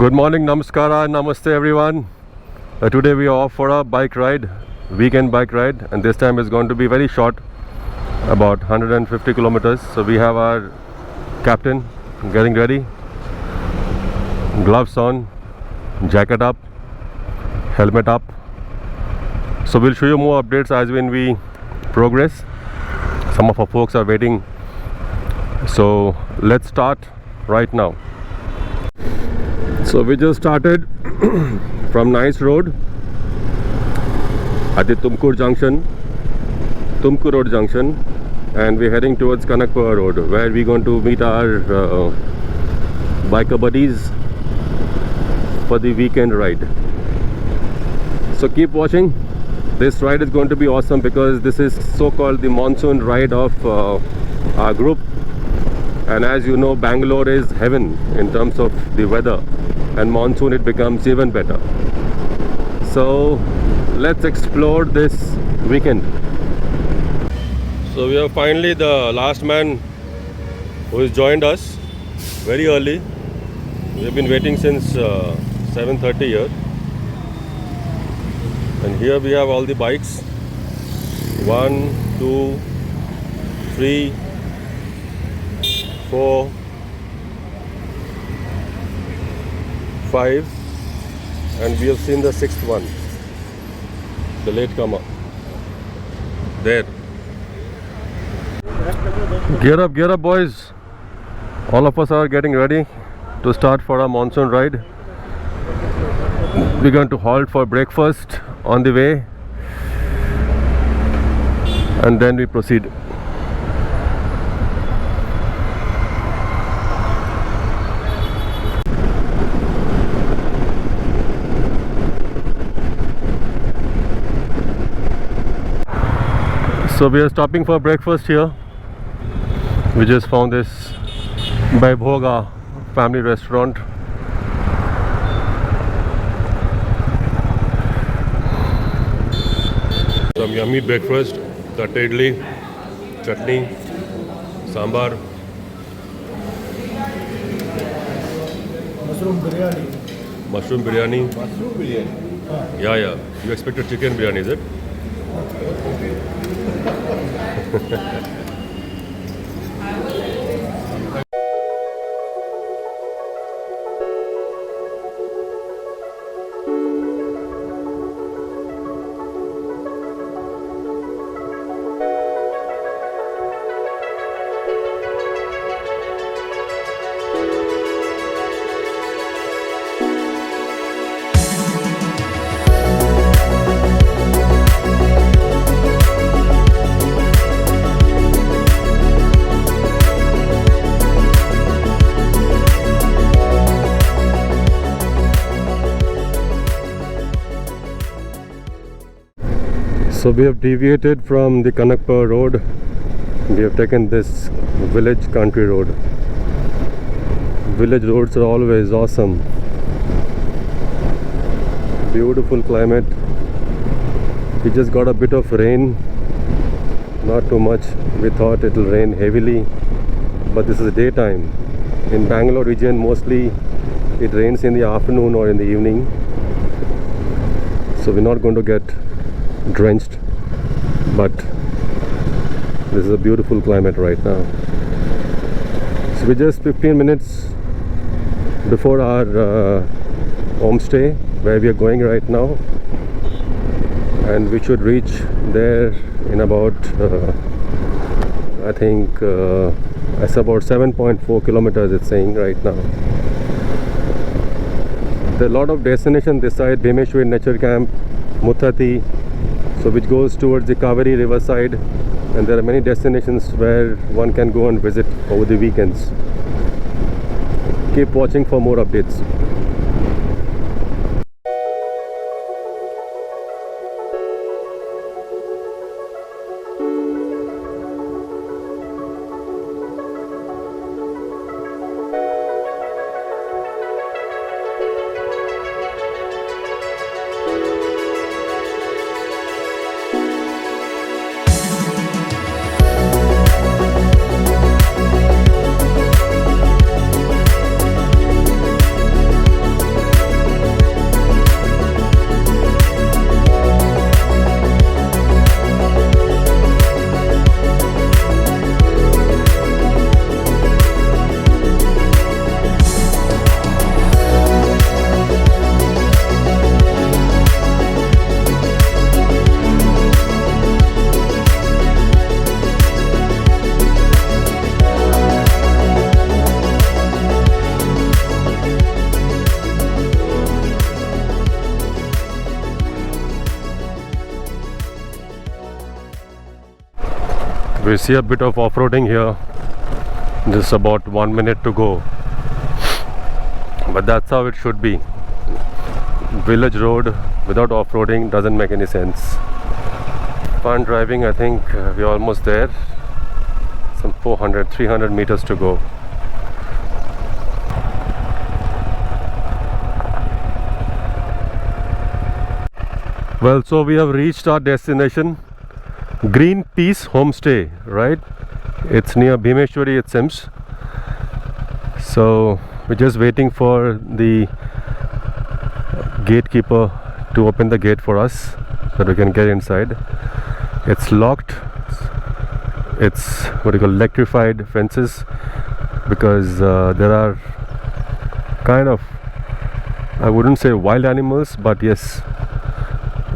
Good morning, namaskara, namaste everyone. Today we are off for a bike ride, weekend bike ride, and this time is going to be very short, about 150 kilometers. So we have our captain getting ready, gloves on, jacket up, helmet up. So we'll show you more updates as when we progress. Some of our folks are waiting, so let's start right now. So we just started from Nice Road at the Tumkur Road Junction, and we're heading towards Kanakpur Road, where we're going to meet our biker buddies for the weekend ride. So keep watching. This ride is going to be awesome because this is so-called the monsoon ride of our group, and as you know, Bangalore is heaven in terms of the weather, and monsoon it becomes even better. So let's explore this weekend. So we are finally the last man who has joined us very early. We have been waiting since 7:30 here, and here we have all the bikes. 1, 2, 3, 4, 5, and we have seen the 6th one, the latecomer there. Gear up boys. All of us are getting ready to start for our monsoon ride. We're going to halt for breakfast on the way, and then we proceed. So we are stopping for breakfast here. We just found this Vaibhoga family restaurant. Some yummy breakfast, cut idli, chutney, sambar, mushroom biryani. Yeah. You expected chicken biryani, is it? So we have deviated from the Kanakpur road. We have taken this village country road. Village roads are always awesome. Beautiful climate. We just got a bit of rain, not too much. We thought it will rain heavily, but this is daytime. In Bangalore region, mostly it rains in the afternoon or in the evening, so we're not going to get drenched, but this is a beautiful climate right now. So we're just 15 minutes before our homestay where we are going right now, and we should reach there in about I think it's about 7.4 kilometers it's saying right now. There are a lot of destinations this side: Bhimeshwar Nature Camp, Muthati, so which goes towards the Kaveri river side, and there are many destinations where one can go and visit over the weekends. Keep watching for more updates. We see a bit of off-roading here. Just about 1 minute to go. But that's how it should be. Village road without off-roading doesn't make any sense. Fun driving. I think we're almost there. Some 300 meters to go. Well, so we have reached our destination, Green Peace Homestay, right? It's near Bhimeshwari, it seems. So we're just waiting for the gatekeeper to open the gate for us so that we can get inside. It's locked. It's electrified fences because there are kind of, I wouldn't say wild animals, but yes,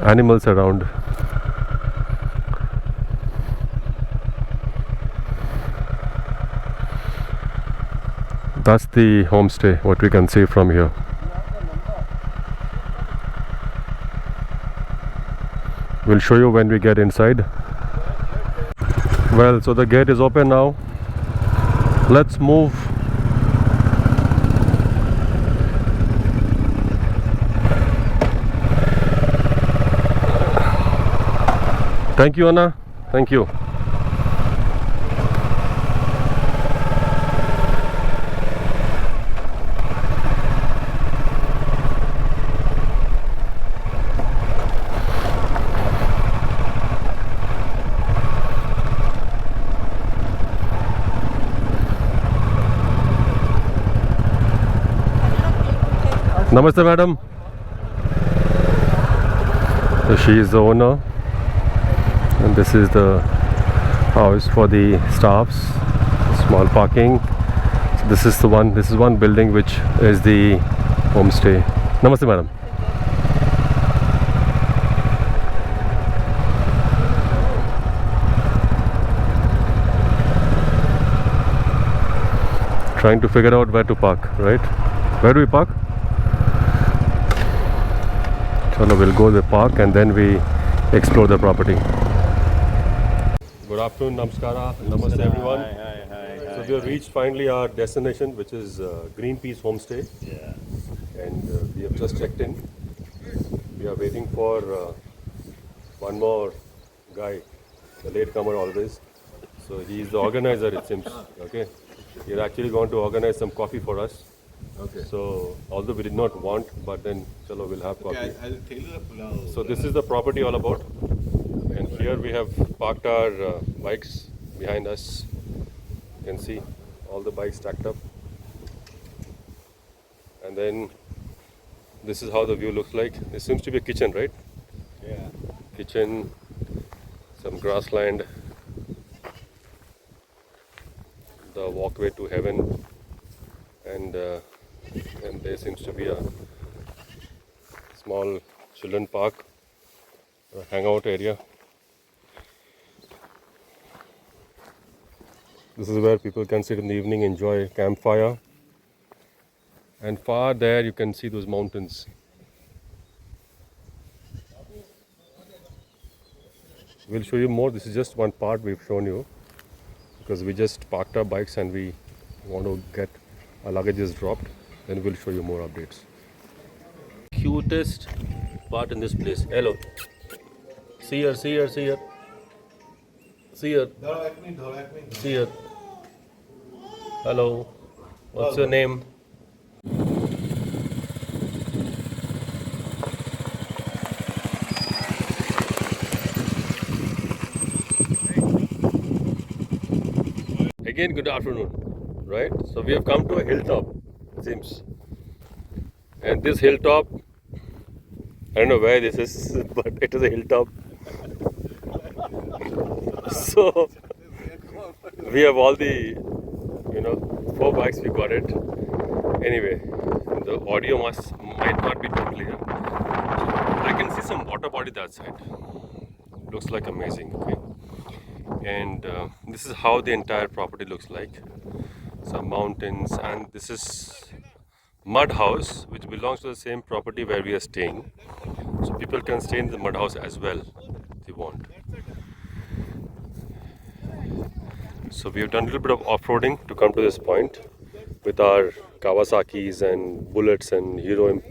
animals around. That's the homestay, what we can see from here. We'll show you when we get inside. Well, so the gate is open now. Let's move. Thank you, Anna. Thank you. Namaste, madam. So she is the owner, and this is the house for the staffs. Small parking. So this is one building which is the homestay. Namaste, madam. Trying to figure out where to park, right? Where do we park? So now we'll go to the park and then we explore the property. Good afternoon, namaskara, namaste everyone. Hi. So we have reached finally our destination, which is Green Peace Homestay. Yeah. And we have just checked in. We are waiting for one more guy, the latecomer always. So he is the organizer, it seems. Okay. He's actually going to organize some coffee for us. Okay. So although we did not want, but then chalo, we'll have coffee. Okay, I'll tailor a pulao. So this is the property all about, and here we have parked our bikes behind us. You can see all the bikes stacked up, and then this is how the view looks like. This seems to be a kitchen, right? Yeah. Kitchen, some grassland, the walkway to heaven, and there seems to be a small children park, a hangout area. This is where people can sit in the evening, enjoy campfire. And far there you can see those mountains. We'll show you more. This is just one part we've shown you because we just parked our bikes and we want to get our luggages dropped. Then we'll show you more updates. Cutest part in this place. Hello. See her. See her. See her. See her. Hello. What's your name? Again, good afternoon. Right? So we have come to a hilltop, it seems. And this hilltop, I don't know where this is, but it is a hilltop. So we have all the, 4 bikes, we got it. Anyway, the audio might not be too clear. I can see some water body that side. Looks like amazing, okay? And this is how the entire property looks like. Some mountains, and this is mud house which belongs to the same property where we are staying. So people can stay in the mud house as well if they want. So we have done a little bit of off-roading to come to this point with our Kawasaki's and Bullets and Hero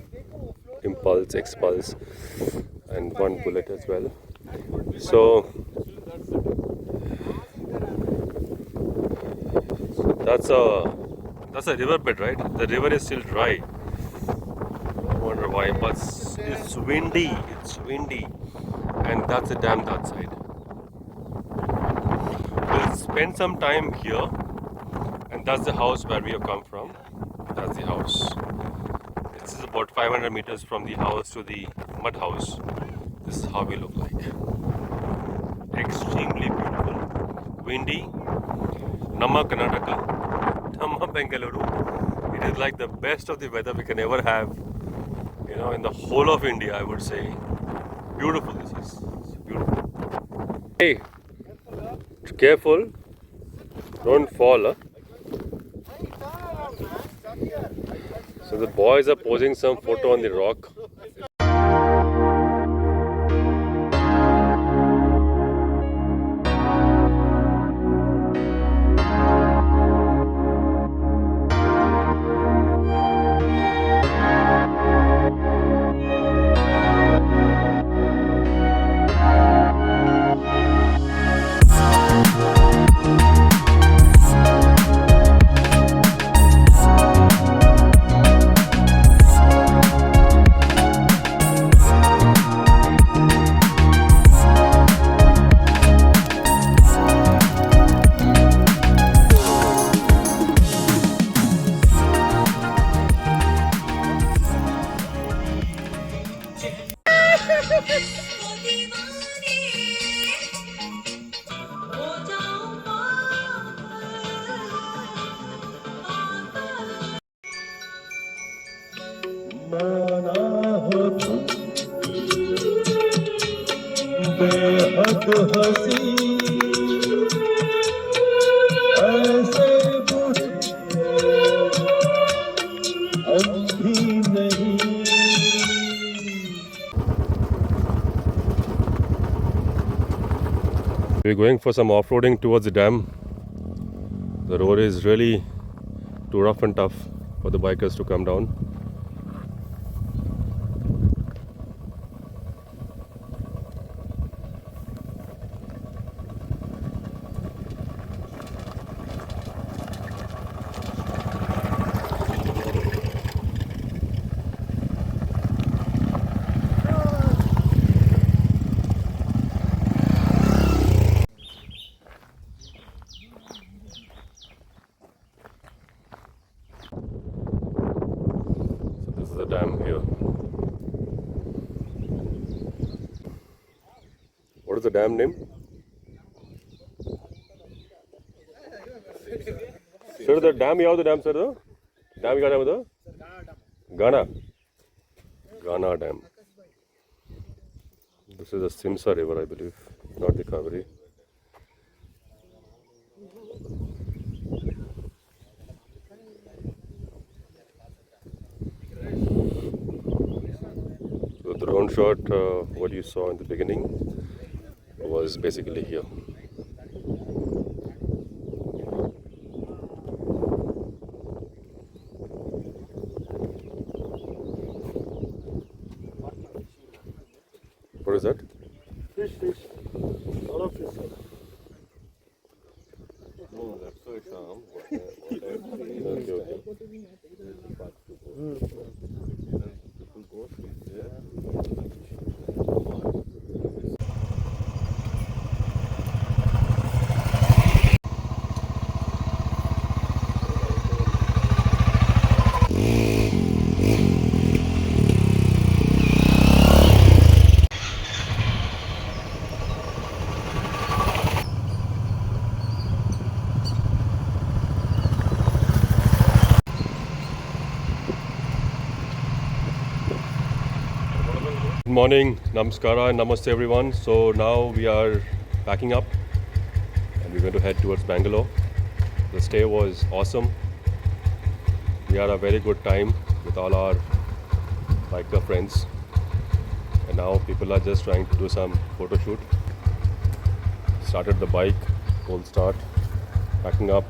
Impulse, X-Pulse and one Bullet as well. So that's a river bed, right? The river is still dry. I wonder why, but it's windy. It's windy, and that's a dam that side. We'll spend some time here, and that's the house where we have come from. That's the house. This is about 500 meters from the house to the mud house. This is how we look like. Extremely beautiful, windy. Namma Karnataka, Namma Bengaluru. It is like the best of the weather we can ever have, you know, in the whole of India, I would say. Beautiful this is. It's beautiful. Hey, careful. Don't fall. Huh? So the boys are posing some photo on the rock. We're going for some off-roading towards the dam. The road is really too rough and tough for the bikers to come down. The dam here. What is the dam name? Sir, the dam ಯಾವುದು dam sir? Dam ಯಾವುದು? Ghana. Ghana dam. This is the Simsa river, I believe, not the Kaveri. The drone shot, what you saw in the beginning, was basically here. What is that? Fish. A lot of fish. No, that's so Sham. Okay. People go there. Good morning, namaskara and namaste everyone. So now we are packing up and we're going to head towards Bangalore. The stay was awesome. We had a very good time with all our biker friends, and now people are just trying to do some photo shoot. Started the bike, cold start, packing up.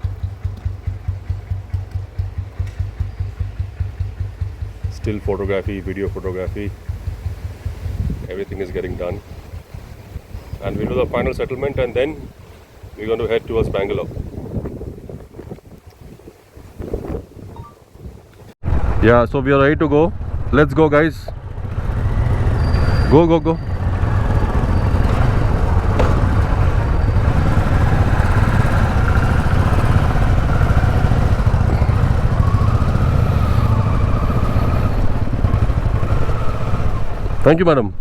Still photography, video photography, everything is getting done. And we'll do the final settlement and then we're going to head towards Bangalore. Yeah, so we are ready to go. Let's go, guys. Go, go, go. Thank you, madam.